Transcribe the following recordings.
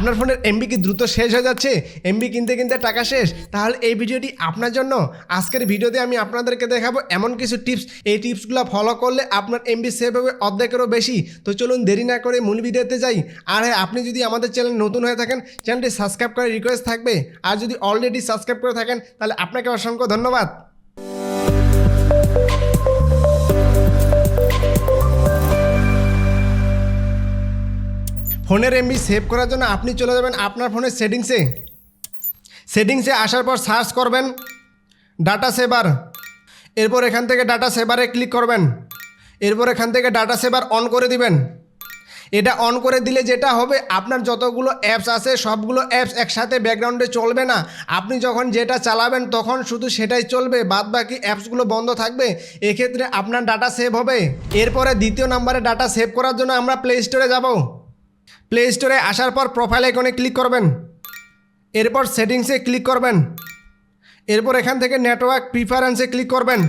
আপনার ফোনের এমবি কি দ্রুত শেষ হয়ে যাচ্ছে, এমবি কিনতে কিনতে টাকা শেষ? তাহলে এই ভিডিওটি আপনার জন্য। আজকের ভিডিওতে আমি আপনাদেরকে দেখাবো এমন কিছু টিপস, এই টিপসগুলো ফলো করলে আপনার এমবি সেভ হবে অর্ধেকেরও বেশি। তো চলুন দেরি না করে মূল ভিডিওতে যাই। আর হ্যাঁ, আপনি যদি আমাদের চ্যানেল নতুন হয়ে থাকেন, চ্যানেলটি সাবস্ক্রাইব করার রিকোয়েস্ট থাকবে। আর যদি অলরেডি সাবস্ক্রাইব করে থাকেন তাহলে আপনাকে অসংখ্য ধন্যবাদ। ফোনের এমবি সেভ করার জন্য আপনি চলে যাবেন আপনার ফোনের সেটিংসে আসার পর সার্চ করবেন ডাটা সেভার। এরপর এখান থেকে ডাটা সেভারে ক্লিক করবেন। এরপর এখান থেকে ডাটা সেভার অন করে দিবেন। এটা অন করে দিলে যেটা হবে, আপনার যতগুলো অ্যাপস আছে সবগুলো অ্যাপস একসাথে ব্যাকগ্রাউন্ডে চলবে না। আপনি যখন যেটা চালাবেন তখন শুধু সেটাই চলবে, বাদ বাকি অ্যাপসগুলো বন্ধ থাকবে। এক্ষেত্রে আপনার ডাটা সেভ হবে। এরপরে দ্বিতীয় নম্বরে ডাটা সেভ করার জন্য আমরা প্লে স্টোরে যাব। প্লে স্টোরে আসার পর প্রোফাইল আইকনে ক্লিক করবেন। এরপর সেটিংসে ক্লিক করবেন। এরপর এখান থেকে নেটওয়ার্ক প্রিফারেন্সে ক্লিক করবেন।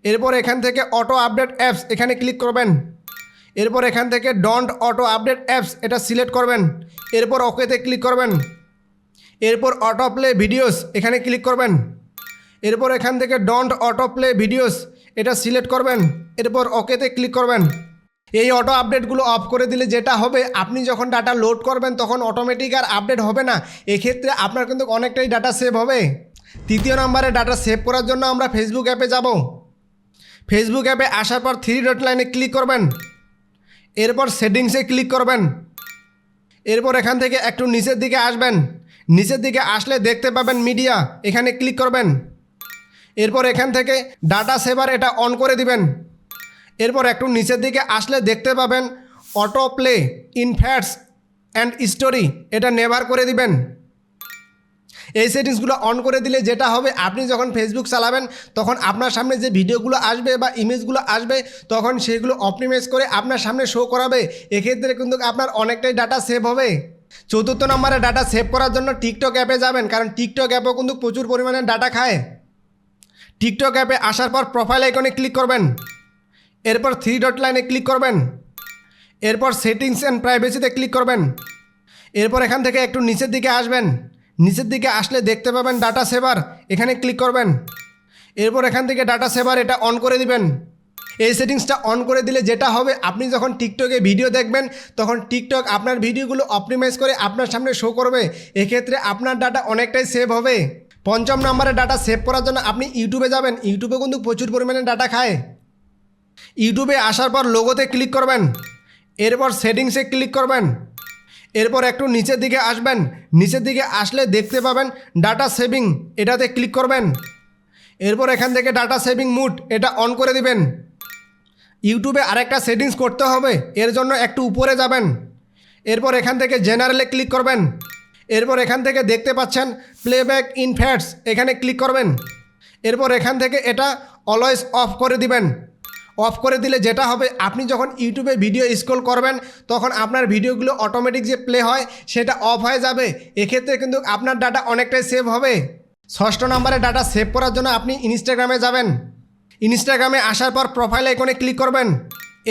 এরপর এখান থেকে অটো আপডেট অ্যাপস এখানে ক্লিক করবেন। এরপর এখান থেকে ডোন্ট অটো আপডেট অ্যাপস এটা সিলেক্ট করবেন। এরপর ওকেতে ক্লিক করবেন। এরপর অটো প্লে ভিডিওস এখানে ক্লিক করবেন। এরপর এখান থেকে ডোন্ট অটো প্লে ভিডিওস এটা সিলেক্ট করবেন। এরপর ওকেতে ক্লিক করবেন। এই অটো আপডেটগুলো অফ করে দিলে যেটা হবে, আপনি যখন ডাটা লোড করবেন তখন অটোমেটিক আর আপডেট হবে না। এক্ষেত্রে আপনার কিন্তু অনেকটাই ডাটা সেভ হবে। তৃতীয় নম্বরে ডাটা সেভ করার জন্য আমরা ফেসবুক অ্যাপে যাব। ফেসবুক অ্যাপে আসার পর 3 ডট লাইনে ক্লিক করবেন। এরপর সেটিংসে ক্লিক করবেন। এরপর এখান থেকে একটু নিচের দিকে আসবেন। নিচের দিকে আসলে দেখতে পাবেন মিডিয়া, এখানে ক্লিক করবেন। এরপর এখান থেকে ডাটা সেভার এটা অন করে দিবেন। এরপর একটু নিচের দিকে আসলে দেখতে পাবেন auto play in fats and story এটা নেভার করে দিবেন। এই সেটিংসগুলো অন করে দিলে যেটা হবে, আপনি যখন ফেসবুক চালাবেন তখন আপনার সামনে যে ভিডিওগুলো আসবে বা ইমেজগুলো আসবে তখন সেগুলো অপটিমাইজ করে আপনার সামনে শো করাবে। এক্ষেত্রে কিন্তু আপনার অনেকটাই ডাটা সেভ হবে। চতুর্থ নম্বরে ডাটা সেভ করার জন্য টিকটক অ্যাপে যাবেন, কারণ টিকটক অ্যাপও কিন্তু প্রচুর পরিমাণে ডাটা খায়। টিকটক অ্যাপে আসার পর প্রোফাইল আইকনে ক্লিক করবেন। এরপর 3 ডট লাইনে ক্লিক করবেন। এরপর সেটিংস অ্যান্ড প্রাইভেসিতে ক্লিক করবেন। এরপর এখান থেকে একটু নিচের দিকে আসবেন। নিচের দিকে আসলে দেখতে পাবেন ডাটা সেভার, এখানে ক্লিক করবেন। এরপর এখান থেকে ডাটা সেভার এটা অন করে দিবেন। এই সেটিংসটা অন করে দিলে যেটা হবে, আপনি যখন টিকটকে ভিডিও দেখবেন তখন টিকটক আপনার ভিডিওগুলো অপটিমাইজ করে আপনার সামনে শো করবে। এক্ষেত্রে আপনার ডাটা অনেকটাই সেভ হবে। পঞ্চম নম্বরে ডাটা সেভ করার জন্য আপনি ইউটিউবে যাবেন। ইউটিউবে কিন্তু প্রচুর পরিমাণে ডাটা খায়। ইউটিউবে আসার পর লোগোতে ক্লিক করবেন। এরপর সেটিংসে ক্লিক করবেন। এরপর একটু নিচের দিকে আসবেন। নিচের দিকে আসলে দেখতে পাবেন ডাটা সেভিং, এটাতে ক্লিক করবেন। এরপর এখান থেকে ডাটা সেভিং মুড এটা অন করে দিবেন। ইউটিউবে আরেকটা সেটিংস করতে হবে, এর জন্য একটু উপরে যাবেন। এরপর এখান থেকে জেনারেলে ক্লিক করবেন। এরপর এখান থেকে দেখতে পাচ্ছেন প্লেব্যাক ইন ফ্যাটস, এখানে ক্লিক করবেন। এরপর এখান থেকে এটা অলওয়েজ অফ করে দিবেন। অফ করে দিলে যেটা হবে, আপনি যখন ইউটিউবে ভিডিও স্ক্রল করবেন তখন আপনার ভিডিওগুলো অটোমেটিক যে প্লে হয় সেটা অফ হয়ে যাবে। এক্ষেত্রে কিন্তু আপনার ডাটা অনেকটাই সেভ হবে। ষষ্ঠ নম্বরে ডাটা সেভ করার জন্য আপনি ইনস্টাগ্রামে যাবেন। ইনস্টাগ্রামে আসার পর প্রোফাইল আইকনে ক্লিক করবেন।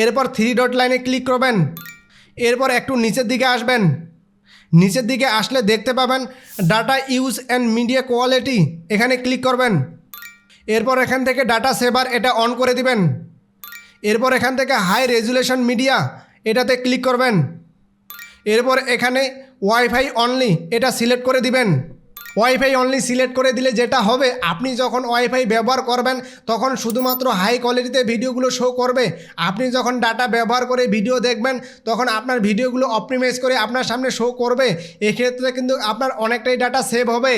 এরপর 3 ডট লাইনে ক্লিক করবেন। এরপর একটু নিচের দিকে আসবেন। নিচের দিকে আসলে দেখতে পাবেন data use and media quality, এখানে ক্লিক করবেন। এরপর এখান থেকে ডাটা সেভার এটা অন করে দিবেন। এরপর এখান থেকে হাই রেজুলেশন মিডিয়া এটাতে ক্লিক করবেন। এরপর এখানে ওয়াইফাই অনলি এটা সিলেক্ট করে দিবেন। ওয়াইফাই অনলি সিলেক্ট করে দিলে যেটা হবে, আপনি যখন ওয়াইফাই ব্যবহার করবেন তখন শুধুমাত্র হাই কোয়ালিটিতে ভিডিওগুলো শো করবে। আপনি যখন ডাটা ব্যবহার করে ভিডিও দেখবেন তখন আপনার ভিডিওগুলো অপটিমাইজ করে আপনার সামনে শো করবে। এক্ষেত্রে কিন্তু আপনার অনেকটাই ডাটা সেভ হবে।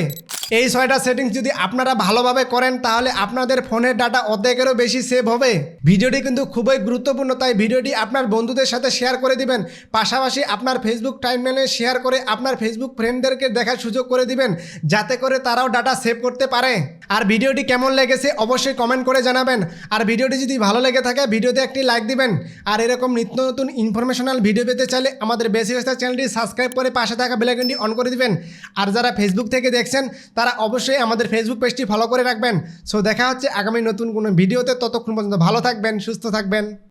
এই 6টা সেটিংস যদি আপনারা ভালোভাবে করেন তাহলে আপনাদের ফোনের ডাটা অর্ধেকেরও বেশি সেভ হবে। ভিডিওটি কিন্তু খুবই গুরুত্বপূর্ণ, তাই ভিডিওটি আপনার বন্ধুদের সাথে শেয়ার করে দিবেন। পাশাপাশি আপনার ফেসবুক টাইমলাইনে শেয়ার করে আপনার ফেসবুক ফ্রেন্ডদেরকে দেখার সুযোগ করে দিবেন, যাতে করে তারাও ডাটা সেভ করতে পারে। আর ভিডিওটি কেমন লেগেছে অবশ্যই কমেন্ট করে জানাবেন। আর ভিডিওটি যদি ভালো লেগে থাকে ভিডিওতে একটি লাইক দিবেন। আর এরকম নিত্য নতুন ইনফরমেশনাল ভিডিও পেতে চাইলে আমাদের বেসিক স্টার চ্যানেলটি সাবস্ক্রাইব করে পাশে থাকা বেল আইকনটি অন করে দিবেন। আর যারা ফেসবুক থেকে দেখছেন তারা অবশ্যই আমাদের ফেসবুক পেজটি ফলো করে রাখবেন। সো দেখা হচ্ছে আগামী নতুন কোনো ভিডিওতে। ততক্ষণ পর্যন্ত ভালো থাকবেন, সুস্থ থাকবেন।